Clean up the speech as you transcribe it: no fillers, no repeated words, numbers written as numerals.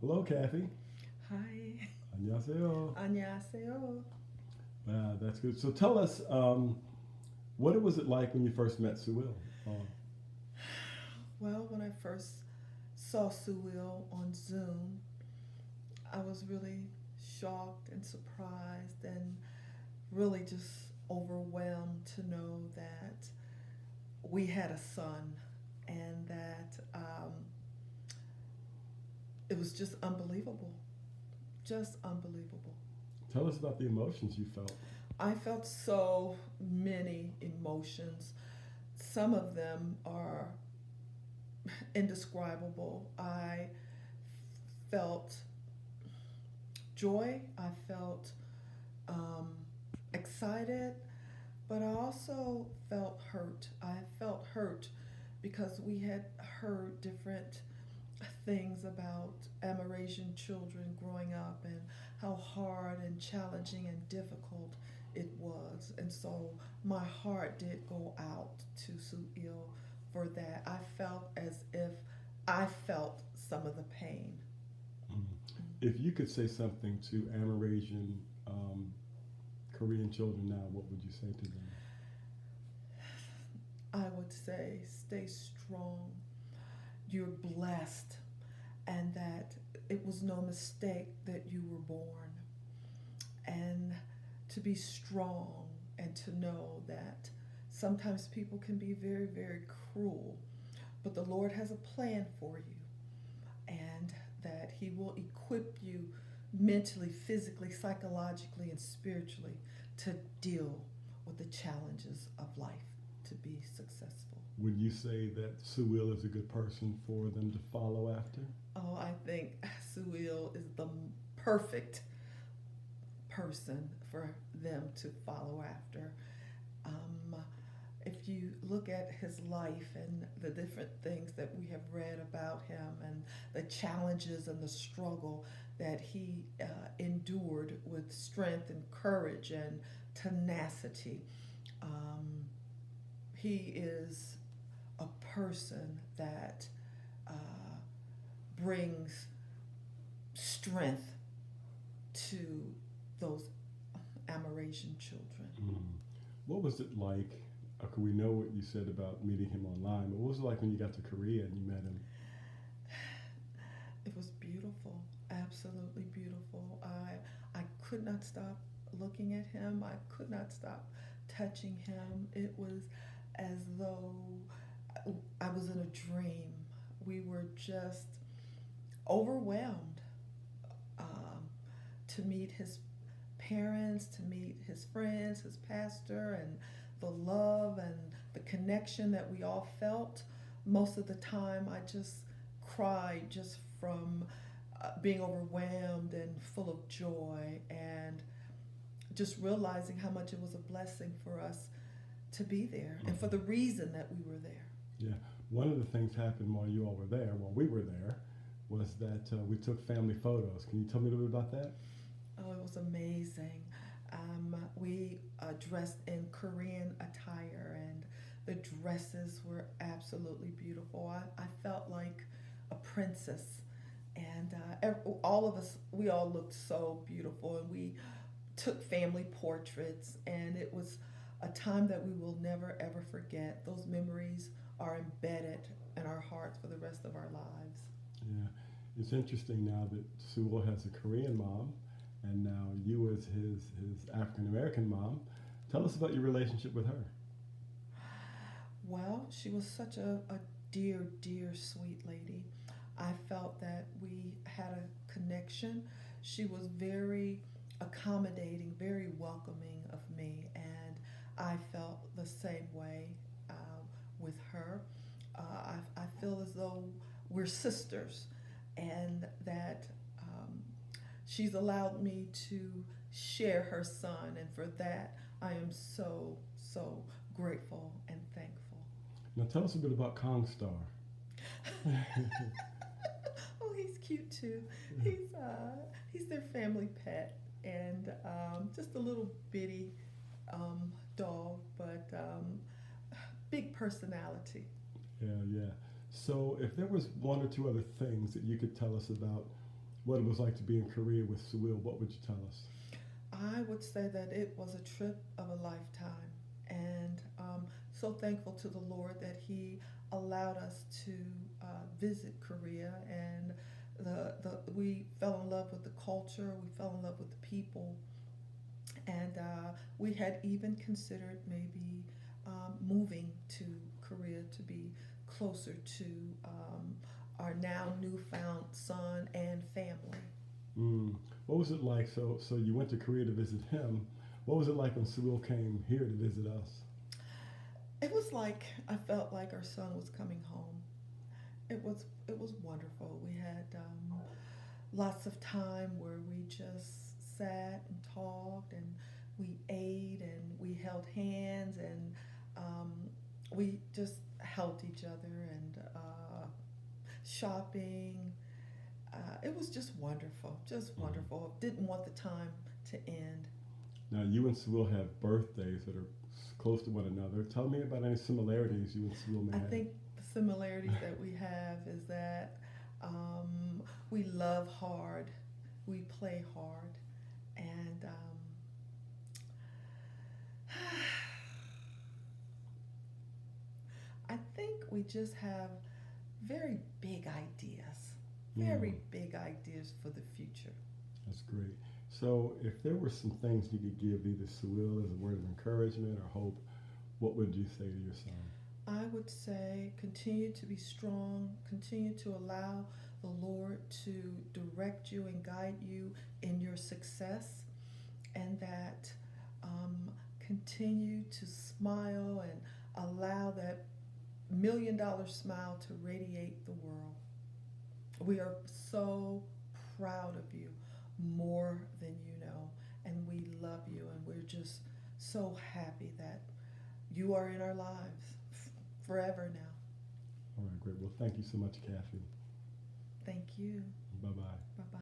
Hello, Kathy. Hi. 안녕하세요. 안녕하세요. Wow, that's good. So tell us, what was it like when you first met Sue Will? Well, when I first saw Sue Will on Zoom, I was really shocked and surprised and really just overwhelmed to know that we had a son and that it was just unbelievable. Just unbelievable. Tell us about the emotions you felt. I felt so many emotions. Some of them are indescribable. I felt joy, I felt um, excited, but I also felt hurt. I felt hurt because we had heard different things about Amerasian children growing up and how hard and challenging and difficult it was. And so my heart did go out to Sue Il for that. I felt as if I felt some of the pain. Mhm. If you could say something to Amerasian Korean children now, what would you say to them? I would say stay strong. You're blessed, and that it was no mistake that you were born. And to be strong and to know that sometimes people can be very, very cruel, but the Lord has a plan for you, and that He will equip you mentally, physically, psychologically, and spiritually to deal with the challenges of life to be successful. Would you say that Sue Will is a good person for them to follow after? Oh, I think Sue Il is the perfect person for them to follow after. Um, if you look at his life and the different things that we have read about him and the challenges and the struggle that he endured with strength and courage and tenacity, um, he is a person that uh, brings strength to those Amerasian children. Mm. What was it like? Okay, we know what you said about meeting him online, but what was it like when you got to Korea and you met him? It was beautiful, absolutely beautiful. I could not stop looking at him. I could not stop touching him. It was as though I was in a dream. We were just overwhelmed to meet his parents, to meet his friends, his pastor, and the love and the connection that we all felt. Most of the time, I just cried just from being overwhelmed and full of joy and just realizing how much it was a blessing for us to be there and for the reason that we were there. Yeah, one of the things happened while you all were there, while we were there, was that we took family photos. Can you tell me a little bit about that? Oh, it was amazing. We dressed in Korean attire, and the dresses were absolutely beautiful. I felt like a princess, and all of us, we all looked so beautiful, and we took family portraits, and it was a time that we will never ever forget. Those memories are embedded in our hearts for the rest of our lives. Yeah, it's interesting now that Sewell has a Korean mom, and now you as his African American mom. Tell us about your relationship with her. Well, she was such a dear, dear, sweet lady. I felt that we had a connection. She was very accommodating, very welcoming of me, and I felt the same way with her. I feel as though we're sisters, and that she's allowed me to share her son, and for that I am so, so grateful and thankful. Now tell us a bit about Kongstar. Oh, he's cute too. He's their family pet, and just a little bitty dog, but big personality. Yeah, yeah. So if there was one or two other things that you could tell us about what it was like to be in Korea with Suil, what would you tell us? I would say that it was a trip of a lifetime, and so thankful to the Lord that He allowed us to visit Korea, and we fell in love with the culture, we fell in love with the people, and we had even considered maybe moving to Korea to be closer to our now newfound son and family. What was it like? So you went to Korea to visit him. What was it like when Suil came here to visit us? It was like I felt like our son was coming home. It was wonderful. We had lots of time where we just sat and talked, and we ate, and we held hands, and we just helped each other, and shopping. It was just wonderful, just wonderful. Didn't want the time to end. Now, you and Suil have birthdays that are close to one another. Tell me about any similarities you and Suil may have. I think the similarities that we have is that we love hard, we play hard, and I think we just have very big ideas, big ideas for the future. That's great. So if there were some things you could give either Suil as a word of encouragement or hope, what would you say to your son? I would say continue to be strong, continue to allow the Lord to direct you and guide you in your success, and that continue to smile and allow that $1 million smile to radiate the world. We are so proud of you, more than you know, and we love you, and we're just so happy that you are in our lives forever now. All right, great. Well, thank you so much, Kathy. Thank you. Bye-bye. Bye-bye.